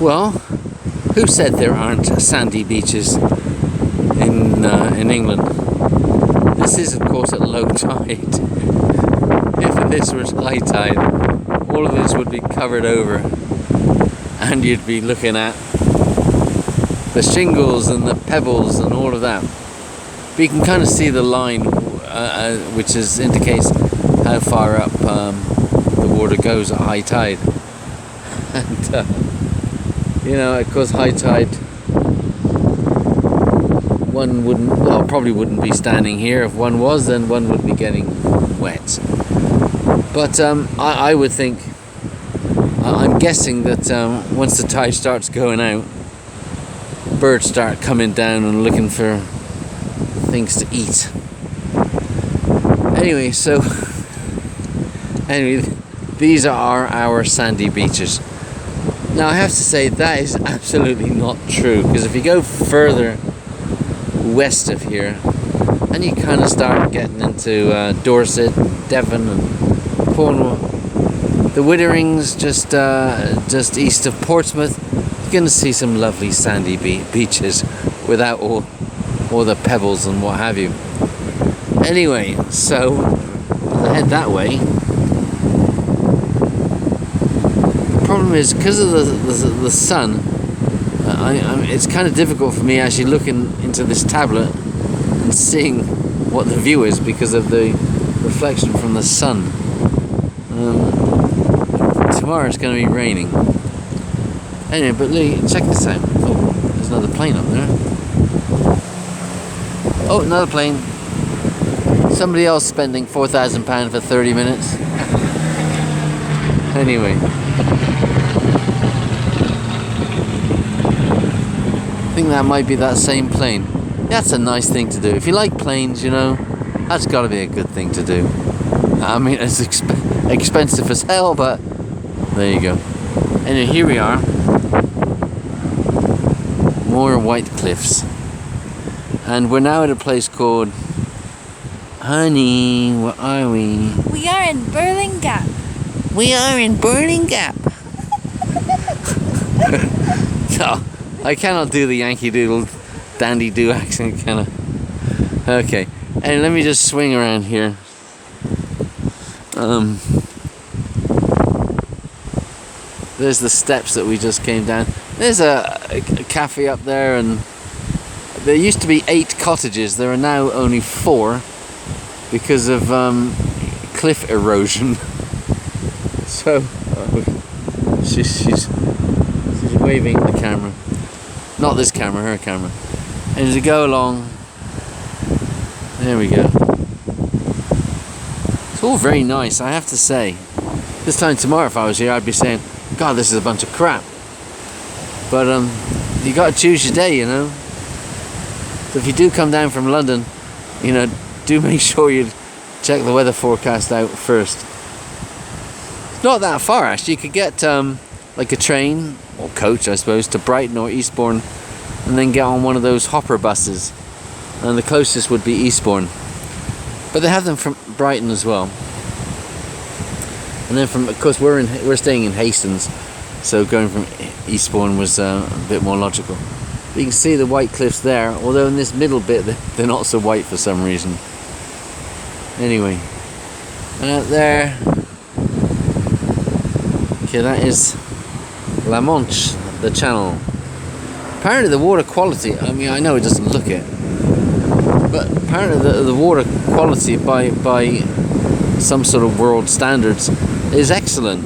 Well, who said there aren't sandy beaches in England? This is, of course, at low tide. If this was high tide, all of this would be covered over, and you'd be looking at the shingles and the pebbles and all of that. But you can kind of see the line, which indicates how far up the water goes at high tide. And of course, high tide, probably wouldn't be standing here. If one was, then one would be getting wet. But I would think, I'm guessing that once the tide starts going out, birds start coming down and looking for things to eat. Anyway, these are our sandy beaches. Now I have to say that is absolutely not true, because if you go further west of here and you kind of start getting into Dorset, Devon and Cornwall, the Witherings just east of Portsmouth, you're going to see some lovely sandy beaches without all the pebbles and what have you. Anyway, so I'll head that way. The problem is, because of the sun, it's kind of difficult for me actually looking into this tablet and seeing what the view is because of the reflection from the sun. Tomorrow it's going to be raining. Anyway, but Lee, check this out. Oh, there's another plane up there. Oh, another plane. Somebody else spending £4,000 for 30 minutes. Anyway. I think that might be that same plane. That's a nice thing to do. If you like planes, that's got to be a good thing to do. I mean, it's expensive as hell, but there you go. Anyway, here we are. More white cliffs. And we're now at a place called... Honey, where are we? We are in Birling Gap. We are in Birling Gap. No, I cannot do the Yankee Doodle Dandy Doo accent, can I? Okay, and let me just swing around here. There's the steps that we just came down. There's a cafe up there, and there used to be 8 cottages. There are now only 4 because of cliff erosion. So she's waving at the camera. Not this camera, her camera. And as we go along, there we go. It's all very nice, I have to say. This time tomorrow, if I was here, I'd be saying, God, this is a bunch of crap. But you got to choose your day, So if you do come down from London, do make sure you check the weather forecast out first. It's not that far, actually. You could get like a train or coach, I suppose, to Brighton or Eastbourne, and then get on one of those hopper buses. And the closest would be Eastbourne, but they have them from Brighton as well. And then of course, we're staying in Hastings, so going from Eastbourne was a bit more logical. But you can see the white cliffs there, although in this middle bit they're not so white for some reason. Anyway, and out there, okay, that is La Manche, the channel. Apparently the water quality, I mean, I know it doesn't look it, but apparently the water quality by some sort of world standards is excellent.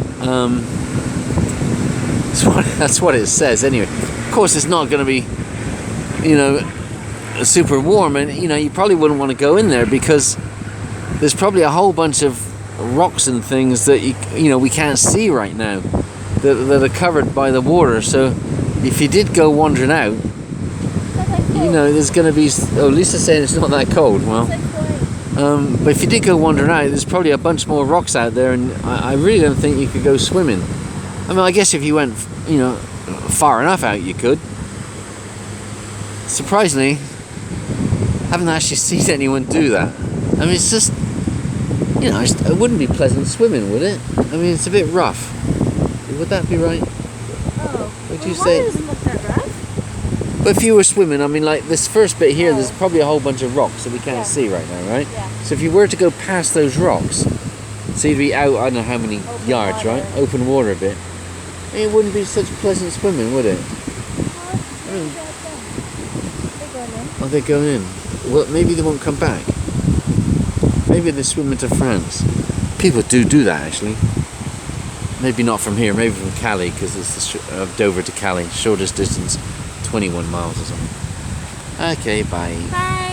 That's what it says anyway. Of course, it's not going to be, super warm, and you probably wouldn't want to go in there because there's probably a whole bunch of rocks and things that we can't see right now that are covered by the water. So if you did go wandering out, there's going to be... Oh, Lisa's saying it's not that cold. Well, but if you did go wandering out, there's probably a bunch more rocks out there, and I really don't think you could go swimming. I mean, I guess if you went, far enough out, you could. Surprisingly, I haven't actually seen anyone do that. I mean, it's just, it wouldn't be pleasant swimming, would it? I mean, it's a bit rough. Would that be right? Oh. Would you The say? water doesn't look that rough. But if you were swimming, I mean, like this first bit here, there's probably a whole bunch of rocks that we can't Yeah. see right now, right? Yeah. So if you were to go past those rocks, so you'd be out, I don't know how many Open yards, water. right? Open water a bit. It wouldn't be such pleasant swimming, would it? They're going in. Oh, they're going in. Well, maybe they won't come back. Maybe they're swimming to France. People do that, actually. Maybe not from here, maybe from Cali, because it's Dover to Cali, shortest distance, 21 miles or something. Okay, bye. Bye.